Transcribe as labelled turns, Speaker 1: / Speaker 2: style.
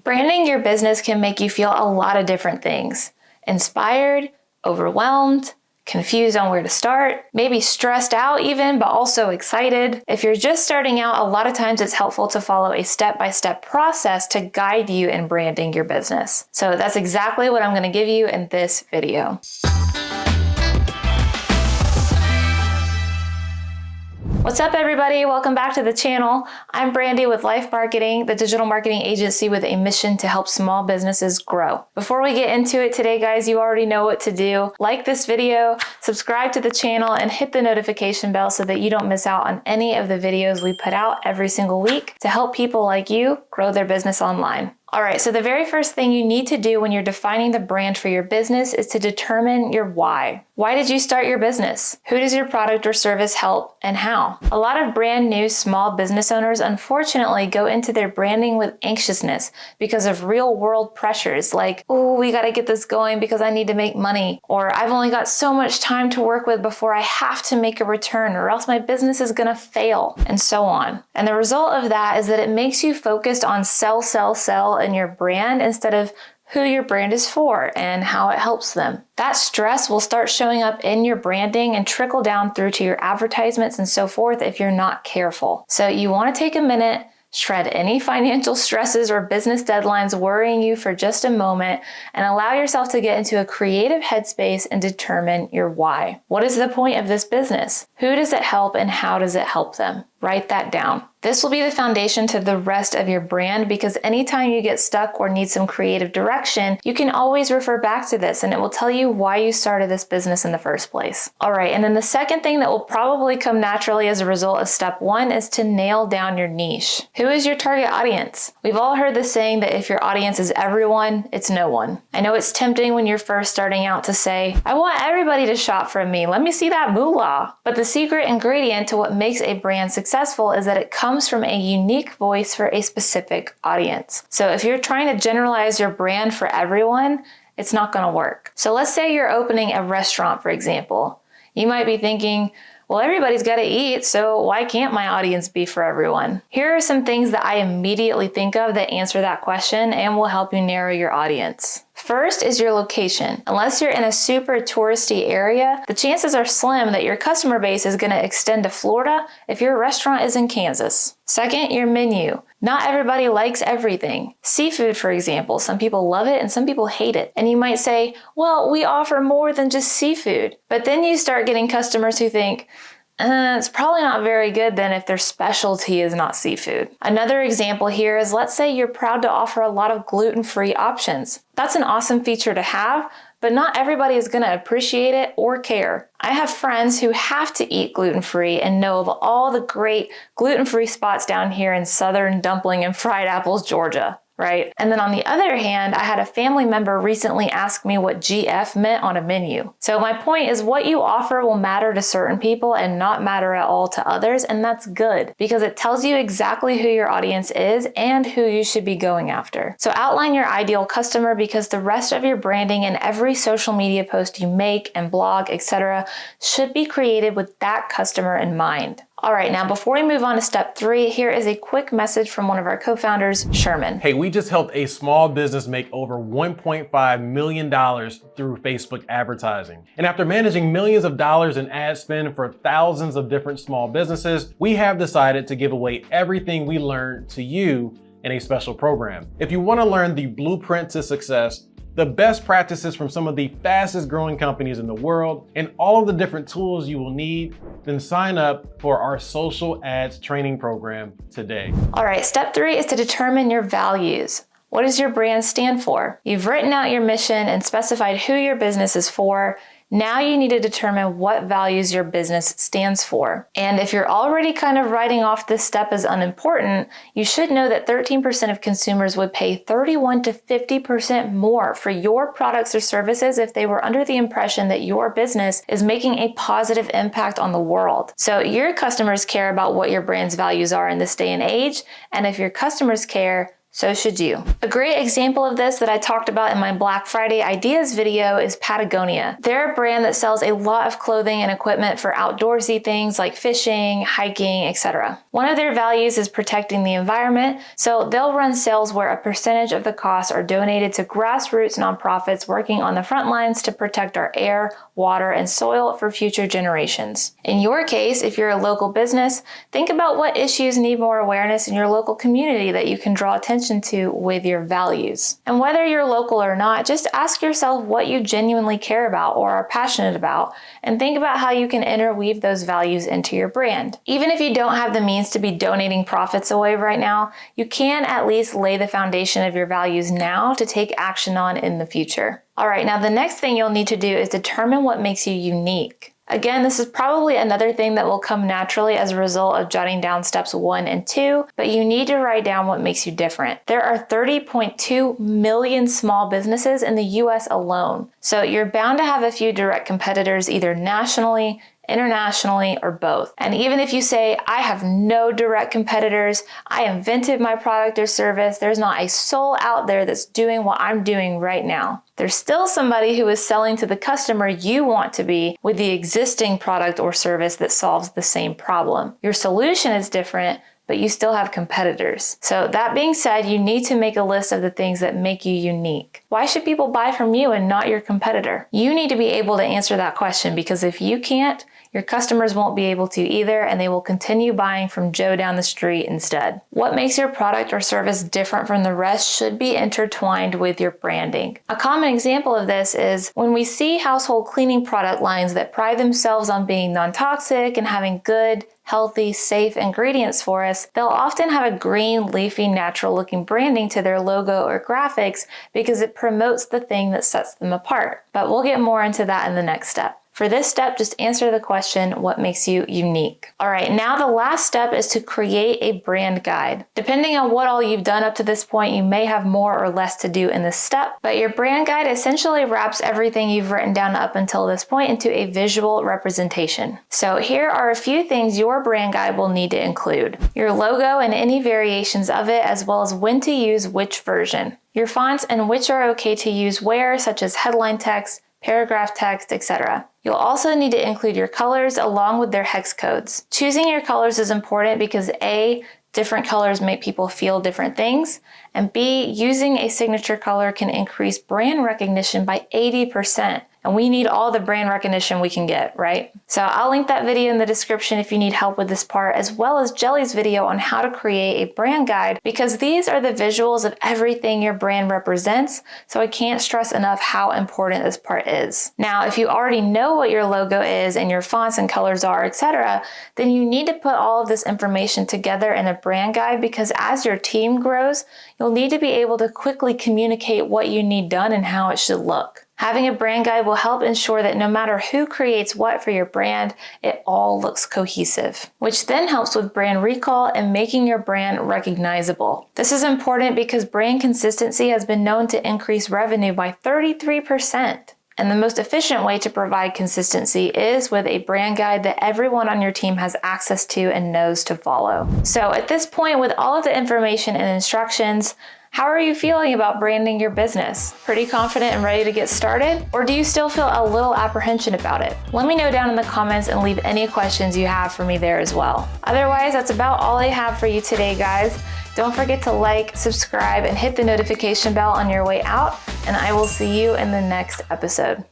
Speaker 1: Branding your business can make you feel a lot of different things. Inspired, overwhelmed, confused on where to start, maybe stressed out even, but also excited. If you're just starting out, a lot of times it's helpful to follow a step-by-step process to guide you in branding your business. So that's exactly what I'm going to give you in this video. What's up, everybody? Welcome back to the channel. I'm Brandy with Life Marketing, the digital marketing agency with a mission to help small businesses grow. Before we get into it today, guys, you already know what to do. Like this video, subscribe to the channel, and hit the notification bell so that you don't miss out on any of the videos we put out every single week to help people like you grow their business online. All right, so the very first thing you need to do when you're defining the brand for your business is to determine your why. Why did you start your business? Who does your product or service help, and how? A lot of brand new small business owners unfortunately go into their branding with anxiousness because of real world pressures like, oh, we gotta get this going because I need to make money, or I've only got so much time to work with before I have to make a return, or else my business is gonna fail, and so on. And the result of that is that it makes you focused on sell in your brand instead of who your brand is for and how it helps them. That stress will start showing up in your branding and trickle down through to your advertisements and so forth if you're not careful. So you want to take a minute, shred any financial stresses or business deadlines worrying you for just a moment, and allow yourself to get into a creative headspace and determine your why. What is the point of this business? Who does it help and how does it help them? Write that down. This will be the foundation to the rest of your brand, because anytime you get stuck or need some creative direction, you can always refer back to this and it will tell you why you started this business in the first place. All right, and then the second thing that will probably come naturally as a result of step one is to nail down your niche. Who is your target audience? We've all heard the saying that if your audience is everyone, it's no one. I know it's tempting when you're first starting out to say, I want everybody to shop from me. Let me see that moolah. But the secret ingredient to what makes a brand successful is that it comes from a unique voice for a specific audience. So if you're trying to generalize your brand for everyone, it's not going to work. So let's say you're opening a restaurant, for example. You might be thinking, well, everybody's got to eat, so why can't my audience be for everyone? Here are some things that I immediately think of that answer that question and will help you narrow your audience. First is your location. Unless you're in a super touristy area, the chances are slim that your customer base is going to extend to Florida if your restaurant is in Kansas. Second, your menu. Not everybody likes everything. Seafood, for example, some people love it and some people hate it. And you might say, well, we offer more than just seafood. But then you start getting customers who think, it's probably not very good then if their specialty is not seafood. Another example here is, let's say you're proud to offer a lot of gluten-free options. That's an awesome feature to have, but not everybody is going to appreciate it or care. I have friends who have to eat gluten-free and know of all the great gluten-free spots down here in Southern Dumpling and Fried Apples, Georgia. Right? And then on the other hand, I had a family member recently ask me what GF meant on a menu. So my point is, what you offer will matter to certain people and not matter at all to others, and that's good because it tells you exactly who your audience is and who you should be going after. So outline your ideal customer, because the rest of your branding and every social media post you make and blog, etc., should be created with that customer in mind. All right, now before we move on to step 3, here is a quick message from one of our co-founders, Sherman.
Speaker 2: Hey, we just helped a small business make over $1.5 million through Facebook advertising. And after managing millions of dollars in ad spend for thousands of different small businesses, we have decided to give away everything we learned to you in a special program. If you want to learn the blueprint to success, the best practices from some of the fastest growing companies in the world, and all of the different tools you will need, then sign up for our social ads training program today.
Speaker 1: All right, step 3 is to determine your values. What does your brand stand for? You've written out your mission and specified who your business is for. Now you need to determine what values your business stands for. And if you're already kind of writing off this step as unimportant, you should know that 13% of consumers would pay 31 to 50% more for your products or services if they were under the impression that your business is making a positive impact on the world. So your customers care about what your brand's values are in this day and age, and if your customers care, So should you. A great example of this that I talked about in my Black Friday ideas video is Patagonia. They're a brand that sells a lot of clothing and equipment for outdoorsy things like fishing, hiking, etc. One of their values is protecting the environment, so they'll run sales where a percentage of the costs are donated to grassroots nonprofits working on the front lines to protect our air, water, and soil for future generations. In your case, if you're a local business, think about what issues need more awareness in your local community that you can draw attention to with your values. And whether you're local or not, just ask yourself what you genuinely care about or are passionate about, and think about how you can interweave those values into your brand. Even if you don't have the means to be donating profits away right now, you can at least lay the foundation of your values now to take action on in the future. All right, now the next thing you'll need to do is determine what makes you unique. Again, this is probably another thing that will come naturally as a result of jotting down steps 1 and 2, but you need to write down what makes you different. There are 30.2 million small businesses in the US alone, so you're bound to have a few direct competitors either nationally, internationally, or both. And even if you say, I have no direct competitors, I invented my product or service, there's not a soul out there that's doing what I'm doing right now. There's still somebody who is selling to the customer you want to be with the existing product or service that solves the same problem. Your solution is different, but you still have competitors. So that being said, you need to make a list of the things that make you unique. Why should people buy from you and not your competitor? You need to be able to answer that question, because if you can't, your customers won't be able to either, and they will continue buying from Joe down the street instead. What makes your product or service different from the rest should be intertwined with your branding. A common example of this is when we see household cleaning product lines that pride themselves on being non-toxic and having good, healthy, safe ingredients for us, they'll often have a green, leafy, natural-looking branding to their logo or graphics because it promotes the thing that sets them apart. But we'll get more into that in the next step. For this step, just answer the question, what makes you unique? All right, now the last step is to create a brand guide. Depending on what all you've done up to this point, you may have more or less to do in this step, but your brand guide essentially wraps everything you've written down up until this point into a visual representation. So here are a few things your brand guide will need to include: your logo and any variations of it, as well as when to use which version, your fonts and which are okay to use where, such as headline text, paragraph text, etc. You'll also need to include your colors along with their hex codes. Choosing your colors is important because A, different colors make people feel different things, and B, using a signature color can increase brand recognition by 80%. And we need all the brand recognition we can get, right? So I'll link that video in the description if you need help with this part, as well as Jelly's video on how to create a brand guide, because these are the visuals of everything your brand represents, so I can't stress enough how important this part is. Now, if you already know what your logo is and your fonts and colors are, etc., then you need to put all of this information together in a brand guide, because as your team grows, you'll need to be able to quickly communicate what you need done and how it should look. Having a brand guide will help ensure that no matter who creates what for your brand, it all looks cohesive, which then helps with brand recall and making your brand recognizable. This is important because brand consistency has been known to increase revenue by 33%. And the most efficient way to provide consistency is with a brand guide that everyone on your team has access to and knows to follow. So at this point, with all of the information and instructions, how are you feeling about branding your business? Pretty confident and ready to get started? Or do you still feel a little apprehension about it? Let me know down in the comments and leave any questions you have for me there as well. Otherwise, that's about all I have for you today, guys. Don't forget to like, subscribe, and hit the notification bell on your way out, and I will see you in the next episode.